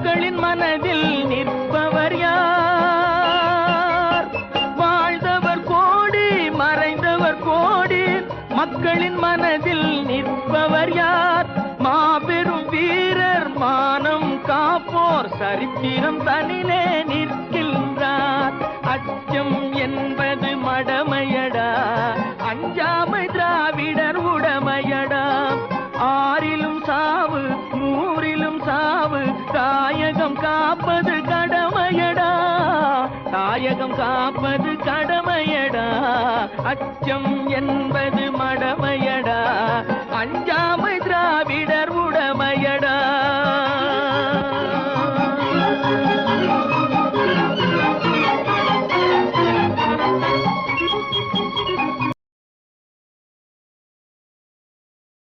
மக்களின் மனதில் நிற்பவர் யார்? வாழ்ந்தவர் கோடி மறைந்தவர் கோடி, மக்களின் மனதில் நிற்பவர் யார்? மாபெரும் வீரர் மானம் காப்போர் சரித்திரம் தனிலே நிற்கின்றார். அச்சம் என்பது மடமையடா, அஞ்சாமை திராவிடர் உடமையடா. ஆறிலும் சாவு நூறிலும் சாவு, தாயகம் காப்பது கடமையடா, தாயகம் காப்பது கடமையடா. அச்சம் என்பது மடமையடா.